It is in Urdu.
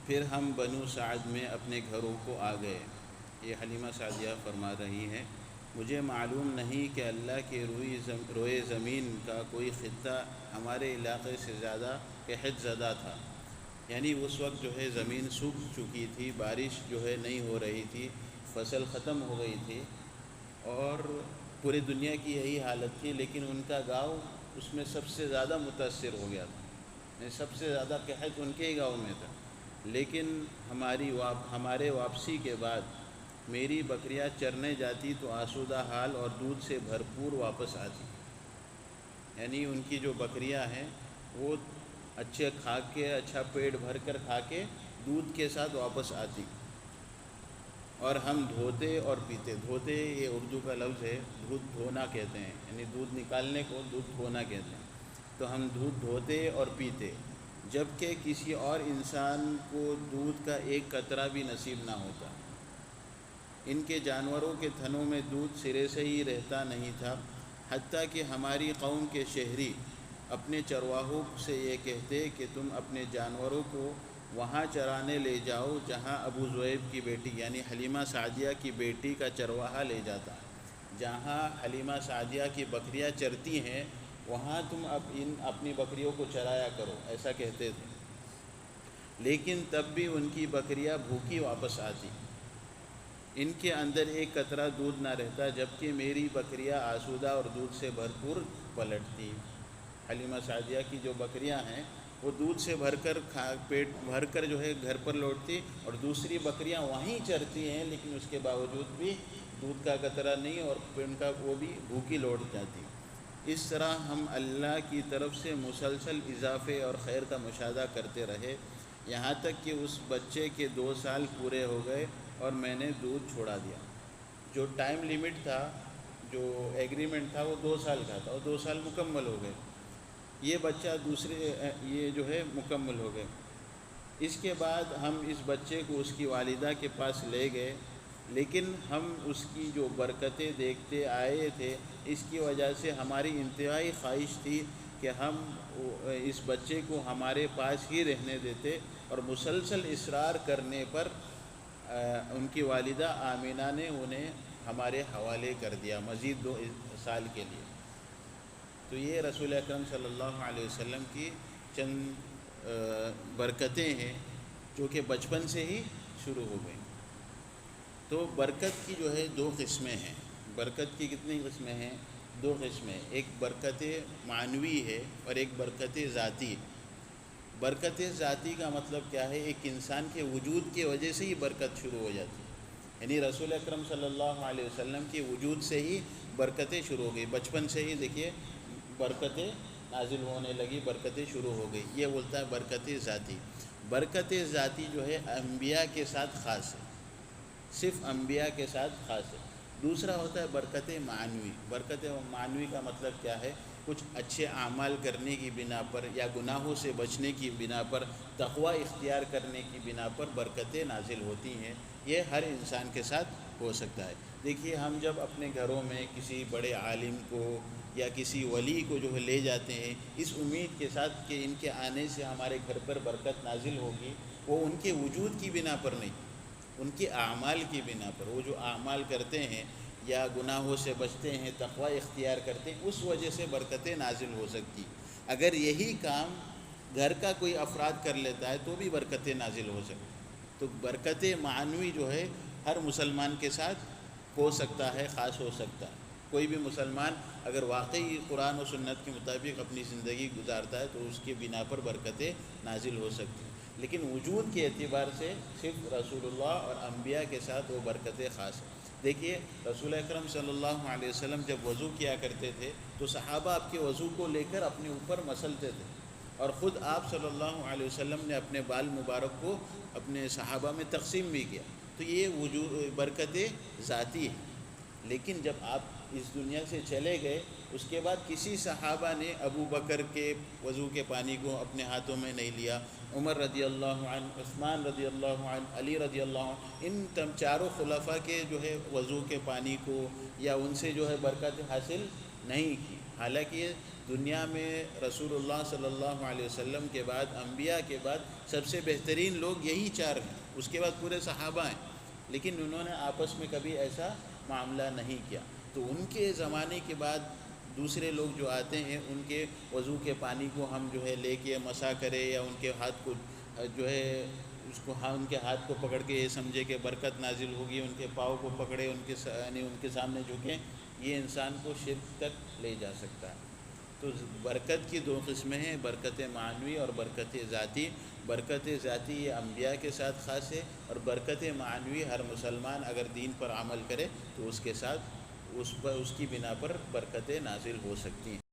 پھر ہم بنو سعد میں اپنے گھروں کو آ گئے۔ یہ حلیمہ سعدیہ فرما رہی ہیں، مجھے معلوم نہیں کہ اللہ کے روئے زمین کا کوئی خطہ ہمارے علاقے سے زیادہ قحط زدہ تھا۔ یعنی اس وقت جو ہے زمین سوکھ چکی تھی، بارش جو ہے نہیں ہو رہی تھی، فصل ختم ہو گئی تھی، اور پورے دنیا کی یہی حالت تھی، لیکن ان کا گاؤں اس میں سب سے زیادہ متاثر ہو گیا تھا، یعنی سب سے زیادہ قحط ان کے ہی گاؤں میں تھا۔ لیکن ہمارے واپسی کے بعد میری بکریاں چرنے جاتی تو آسودہ حال اور دودھ سے بھرپور واپس آتی، یعنی ان کی جو بکریاں ہیں وہ اچھے کھا کے، اچھا پیٹ بھر کر کھا کے دودھ کے ساتھ واپس آتی، اور ہم دھوتے اور پیتے۔ دھوتے یہ اردو کا لفظ ہے، دودھ دھونا کہتے ہیں، یعنی دودھ نکالنے کو دودھ دھونا کہتے ہیں۔ تو ہم دودھ دھوتے اور پیتے، جبکہ کسی اور انسان کو دودھ کا ایک قطرہ بھی نصیب نہ ہوتا۔ ان کے جانوروں کے تھنوں میں دودھ سرے سے ہی رہتا نہیں تھا، حتیٰ کہ ہماری قوم کے شہری اپنے چرواہوں سے یہ کہتے کہ تم اپنے جانوروں کو وہاں چرانے لے جاؤ جہاں ابو ذؤیب کی بیٹی یعنی حلیمہ سعدیہ کی بیٹی کا چرواہا لے جاتا، جہاں حلیمہ سعدیہ کی بکریاں چرتی ہیں وہاں تم اپنی بکریوں کو چرایا کرو، ایسا کہتے تھے۔ لیکن تب بھی ان کی بکریاں بھوکی واپس آتی، ان کے اندر ایک قطرہ دودھ نہ رہتا، جبکہ میری بکریاں آسودہ اور دودھ سے بھرپور پلٹتی۔ حلیمہ سعدیہ کی جو بکریاں ہیں وہ دودھ سے بھر کر پیٹ بھر کر جو ہے گھر پر لوٹتی، اور دوسری بکریاں وہیں چرتی ہیں، لیکن اس کے باوجود بھی دودھ کا قطرہ نہیں، اور ان کا وہ بھی بھوکی لوٹ جاتی۔ اس طرح ہم اللہ کی طرف سے مسلسل اضافے اور خیر کا مشاہدہ کرتے رہے، یہاں تک کہ اس بچے کے 2 سال پورے ہو گئے اور میں نے دودھ چھوڑا دیا۔ جو ٹائم لیمٹ تھا، جو ایگریمنٹ تھا، وہ 2 سال کا تھا، اور 2 سال مکمل ہو گئے، یہ بچہ یہ جو ہے مکمل ہو گئے۔ اس کے بعد ہم اس بچے کو اس کی والدہ کے پاس لے گئے، لیکن ہم اس کی جو برکتیں دیکھتے آئے تھے، اس کی وجہ سے ہماری انتہائی خواہش تھی کہ ہم اس بچے کو ہمارے پاس ہی رہنے دیتے، اور مسلسل اصرار کرنے پر ان کی والدہ آمینہ نے انہیں ہمارے حوالے کر دیا مزید 2 سال کے لیے۔ تو یہ رسول اکرم صلی اللہ علیہ وسلم کی چند برکتیں ہیں جو کہ بچپن سے ہی شروع ہو گئیں۔ تو برکت کی جو ہے 2 قسمیں ہیں۔ برکت کی کتنی قسمیں ہیں؟ 2 قسمیں، ایک برکت معنوی ہے اور ایک برکت ذاتی۔ برکت ذاتی کا مطلب کیا ہے؟ ایک انسان کے وجود کی وجہ سے ہی برکت شروع ہو جاتی ہے، یعنی رسول اکرم صلی اللہ علیہ وسلم کے وجود سے ہی برکتیں شروع ہو گئی، بچپن سے ہی دیکھیے برکتیں نازل ہونے لگی، برکتیں شروع ہو گئی، یہ بولتا ہے برکت ذاتی۔ برکت ذاتی جو ہے انبیاء کے ساتھ خاص ہے، صرف انبیاء کے ساتھ خاص ہے۔ دوسرا ہوتا ہے برکت معنوی۔ برکت معنوی کا مطلب کیا ہے؟ کچھ اچھے اعمال کرنے کی بنا پر یا گناہوں سے بچنے کی بنا پر، تقوی اختیار کرنے کی بنا پر برکتیں نازل ہوتی ہیں، یہ ہر انسان کے ساتھ ہو سکتا ہے۔ دیکھیے ہم جب اپنے گھروں میں کسی بڑے عالم کو یا کسی ولی کو جو ہے لے جاتے ہیں اس امید کے ساتھ کہ ان کے آنے سے ہمارے گھر پر برکت نازل ہوگی، وہ ان کے وجود کی بنا پر نہیں، ان کے اعمال کی بنا پر، وہ جو اعمال کرتے ہیں یا گناہوں سے بچتے ہیں، تقوی اختیار کرتے ہیں، اس وجہ سے برکتیں نازل ہو سکتی۔ اگر یہی کام گھر کا کوئی افراد کر لیتا ہے تو بھی برکتیں نازل ہو سکتی۔ تو برکت معنوی جو ہے ہر مسلمان کے ساتھ ہو سکتا ہے، خاص ہو سکتا ہے۔ کوئی بھی مسلمان اگر واقعی قرآن و سنت کے مطابق اپنی زندگی گزارتا ہے تو اس کے بنا پر برکتیں نازل ہو سکتی ہیں، لیکن وجود کے اعتبار سے صرف رسول اللہ اور انبیاء کے ساتھ وہ برکتیں خاص ہیں۔ دیکھیے رسول اکرم صلی اللہ علیہ وسلم جب وضو کیا کرتے تھے تو صحابہ آپ کے وضو کو لے کر اپنے اوپر مسلتے تھے، اور خود آپ صلی اللہ علیہ وسلم نے اپنے بال مبارک کو اپنے صحابہ میں تقسیم بھی کیا۔ تو یہ برکت ذاتی ہے۔ لیکن جب آپ اس دنیا سے چلے گئے اس کے بعد کسی صحابہ نے ابو بکر کے وضو کے پانی کو اپنے ہاتھوں میں نہیں لیا، عمر رضی اللہ عنہ، عثمان رضی اللہ عنہ، علی رضی اللہ عنہ، ان چاروں خلفاء کے جو ہے وضو کے پانی کو یا ان سے جو ہے برکت حاصل نہیں کی۔ حالانکہ یہ دنیا میں رسول اللہ صلی اللہ علیہ وسلم کے بعد، انبیاء کے بعد سب سے بہترین لوگ یہی چار ہیں، اس کے بعد پورے صحابہ ہیں، لیکن انہوں نے آپس میں کبھی ایسا معاملہ نہیں کیا۔ تو ان کے زمانے کے بعد دوسرے لوگ جو آتے ہیں، ان کے وضو کے پانی کو ہم جو ہے لے کے مسح کرے، یا ان کے ہاتھ کو جو ہے اس کو ان کے ہاتھ کو پکڑ کے یہ سمجھے کہ برکت نازل ہوگی، ان کے پاؤں کو پکڑے، یعنی ان کے سامنے جھکیں، یہ انسان کو شرک تک لے جا سکتا ہے۔ تو برکت کی دو قسمیں ہیں، برکت معنوی اور برکت ذاتی۔ برکت ذاتی یہ انبیاء کے ساتھ خاص ہے، اور برکت معنوی ہر مسلمان اگر دین پر عمل کرے تو اس کے ساتھ اس کی بنا پر برکتیں نازل ہو سکتی ہیں۔